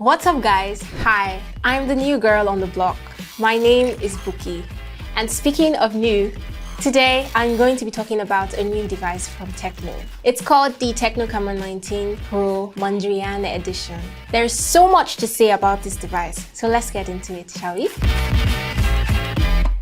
What's up guys? Hi, I'm the new girl on the block. My name is Bukky. And speaking of new, today I'm going to be talking about a new device from Tecno. It's called the Tecno Camon 19 Pro Mondrian Edition. There's so much to say about this device, so let's get into it, shall we?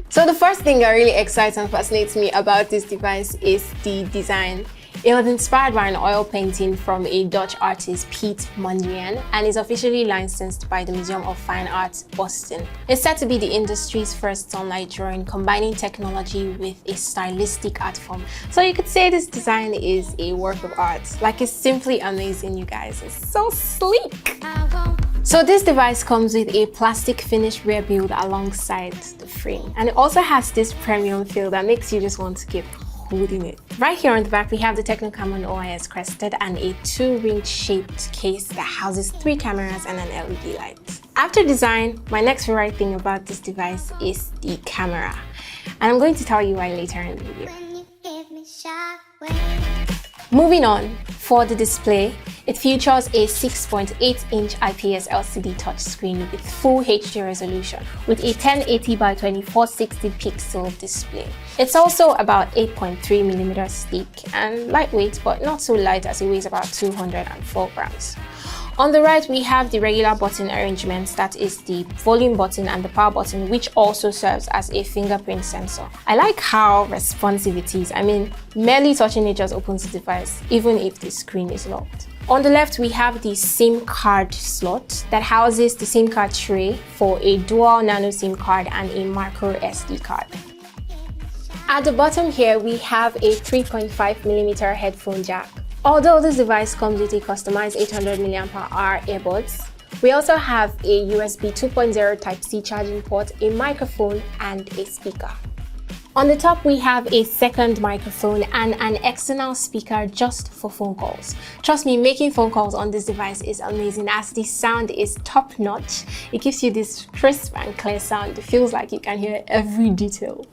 So the first thing that really excites and fascinates me about this device is the design. It was inspired by an oil painting from a Dutch artist, Pro Mondrian, and is officially licensed by the Museum of Fine Arts, Boston. It's said to be the industry's first sunlight drawing, combining technology with a stylistic art form. So you could say this design is a work of art. Like, it's simply amazing, you guys. It's so sleek. So this device comes with a plastic finished rear build alongside the frame. And it also has this premium feel that makes you just want to keep holding it. Right here on the back, we have the Tecno Camon OIS crested and a 2-ring shaped case that houses 3 cameras and an LED light. After design, my next favorite thing about this device is the camera. And I'm going to tell you why later in the video. Moving on, for the display, it features a 6.8-inch IPS LCD touchscreen with full HD resolution with a 1080 by 2460 pixel display. It's also about 8.3mm thick and lightweight, but not so light as it weighs about 204 grams. On the right, we have the regular button arrangements, that is the volume button and the power button, which also serves as a fingerprint sensor. I like how responsive it is. I mean, merely touching it just opens the device, even if the screen is locked. On the left, we have the SIM card slot that houses the SIM card tray for a dual nano SIM card and a micro SD card. At the bottom here, we have a 3.5mm headphone jack. Although this device comes with a customized 800 mAh earbuds, we also have a USB 2.0 Type-C charging port, a microphone, and a speaker. On the top, we have a second microphone and an external speaker just for phone calls. Trust me, making phone calls on this device is amazing as the sound is top-notch. It gives you this crisp and clear sound. It feels like you can hear every detail.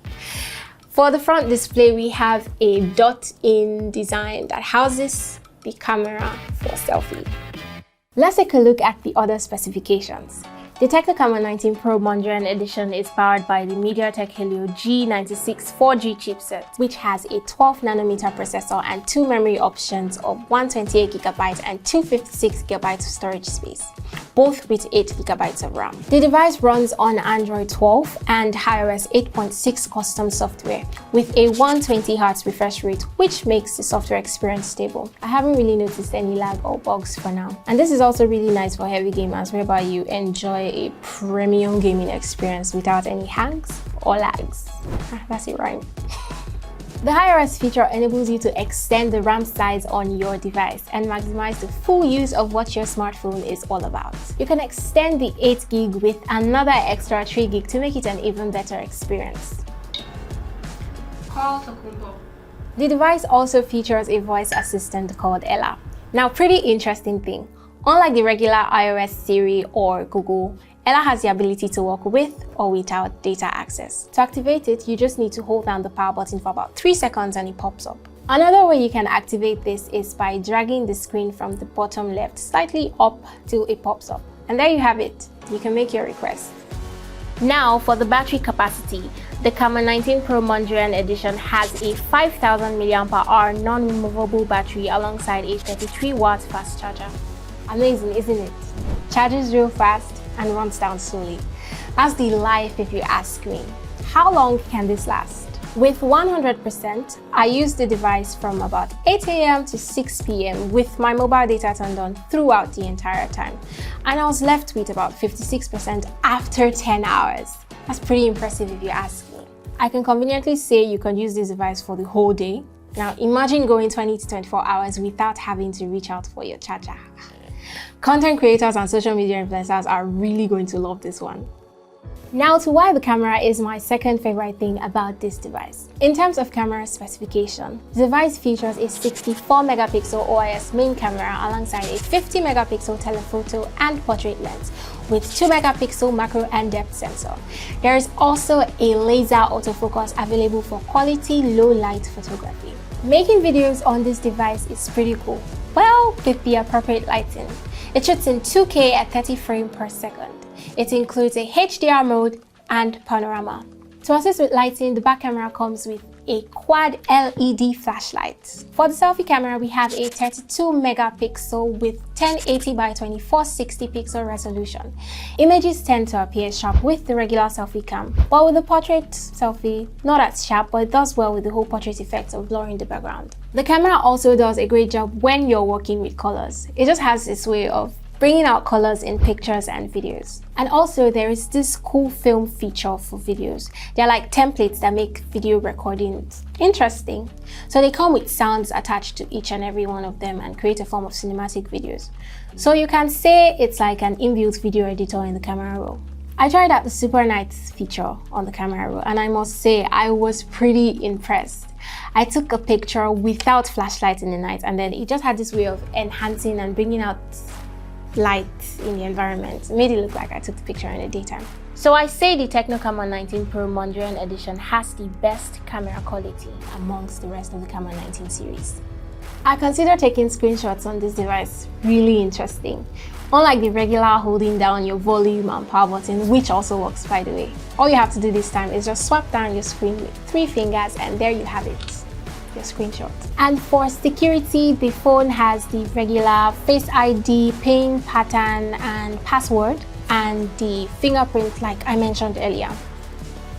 For the front display, we have a dot-in design that houses the camera for selfie. Let's take a look at the other specifications. The Tecno Camon 19 Pro Mondrian Edition is powered by the MediaTek Helio G96 4G chipset, which has a 12nm processor and 2 memory options of 128GB and 256GB of storage space, both with 8GB of RAM. The device runs on Android 12 and iOS 8.6 custom software with a 120Hz refresh rate, which makes the software experience stable. I haven't really noticed any lag or bugs for now. And this is also really nice for heavy gamers, whereby you enjoy a premium gaming experience without any hangs or lags. That's it, right? The high-res feature enables you to extend the RAM size on your device and maximize the full use of what your smartphone is all about. You can extend the 8GB with another extra 3GB to make it an even better experience. The device also features a voice assistant called Ella. Now, pretty interesting thing. Unlike the regular iOS Siri or Google, Ella has the ability to work with or without data access. To activate it, you just need to hold down the power button for about 3 seconds and it pops up. Another way you can activate this is by dragging the screen from the bottom left slightly up till it pops up. And there you have it. You can make your request. Now for the battery capacity. The Camon 19 Pro Mondrian Edition has a 5000 mAh non-removable battery alongside a 33-watt fast charger. Amazing, isn't it? Charges real fast and runs down slowly. That's the life if you ask me. How long can this last? With 100%, I used the device from about 8 AM to 6 PM with my mobile data turned on throughout the entire time. And I was left with about 56% after 10 hours. That's pretty impressive if you ask me. I can conveniently say you can use this device for the whole day. Now imagine going 20 to 24 hours without having to reach out for your charger. Content creators and social media influencers are really going to love this one. Now to why the camera is my second favorite thing about this device. In terms of camera specification, the device features a 64-megapixel OIS main camera alongside a 50-megapixel telephoto and portrait lens with 2-megapixel macro and depth sensor. There is also a laser autofocus available for quality low-light photography. Making videos on this device is pretty cool. Well, with the appropriate lighting. It shoots in 2K at 30 frames per second. It includes a HDR mode and panorama. To assist with lighting, the back camera comes with a quad LED flashlight. For the selfie camera, we have a 32 megapixel with 1080 by 2460 pixel resolution. Images tend to appear sharp with the regular selfie cam, but with the portrait selfie, not as sharp, but it does well with the whole portrait effect of blurring the background. The camera also does a great job when you're working with colors. It just has this way of bringing out colors in pictures and videos. And also there is this cool film feature for videos. They're like templates that make video recordings interesting. So they come with sounds attached to each and every one of them and create a form of cinematic videos. So you can say it's like an inbuilt video editor in the camera roll. I tried out the Super Night feature on the camera roll and I must say I was pretty impressed. I took a picture without flashlight in the night and then it just had this way of enhancing and bringing out light in the environment. It made it look like I took the picture in the daytime. So I say the Tecno Camon 19 Pro Mondrian Edition has the best camera quality amongst the rest of the Camon 19 series. I consider taking screenshots on this device really interesting. Unlike the regular holding down your volume and power button, which also works by the way. All you have to do this time is just swipe down your screen with 3 fingers and there you have it. Your screenshot. And for security, the phone has the regular Face ID, PIN pattern and password, and the fingerprint like I mentioned earlier.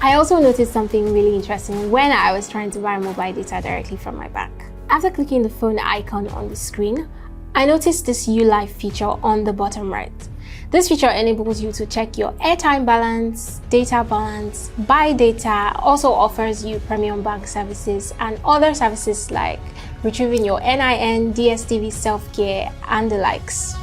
I also noticed something really interesting when I was trying to buy mobile data directly from my bank. After clicking the phone icon on the screen, I noticed this ULive feature on the bottom right. This feature enables you to check your airtime balance, data balance, buy data, also offers you premium bank services and other services like retrieving your NIN, DSTV self-care and the likes.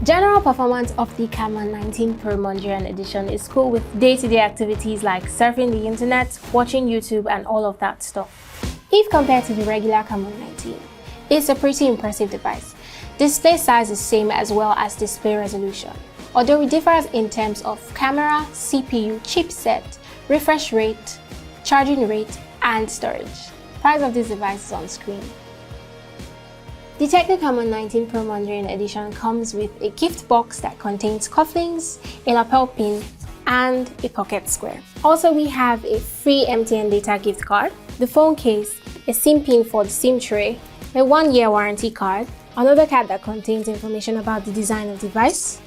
General performance of the Camon 19 Pro Mondrian Edition is cool with day-to-day activities like surfing the internet, watching YouTube and all of that stuff. If compared to the regular Camon 19, it's a pretty impressive device. Display size is same as well as display resolution, although it differs in terms of camera, CPU, chipset, refresh rate, charging rate, and storage. Price of this device is on screen. The Tecno Camon 19 Pro Mondrian Edition comes with a gift box that contains cufflinks, a lapel pin, and a pocket square. Also, we have a free MTN data gift card, the phone case, a SIM pin for the SIM tray, a 1-year warranty card, another card that contains information about the design of the device,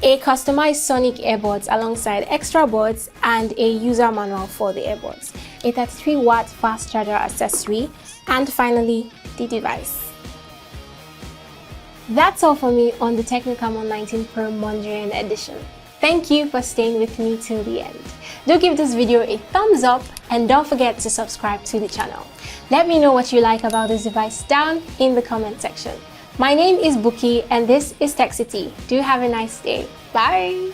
a customized Sonic earbuds alongside extra buds, and a user manual for the earbuds, a 33-watt fast charger accessory, and finally, the device. That's all for me on the Tecno Camon 19 Pro Mondrian Edition. Thank you for staying with me till the end. Do give this video a thumbs up and don't forget to subscribe to the channel. Let me know what you like about this device down in the comment section. My name is Bukky and this is TechCity. Do have a nice day. Bye!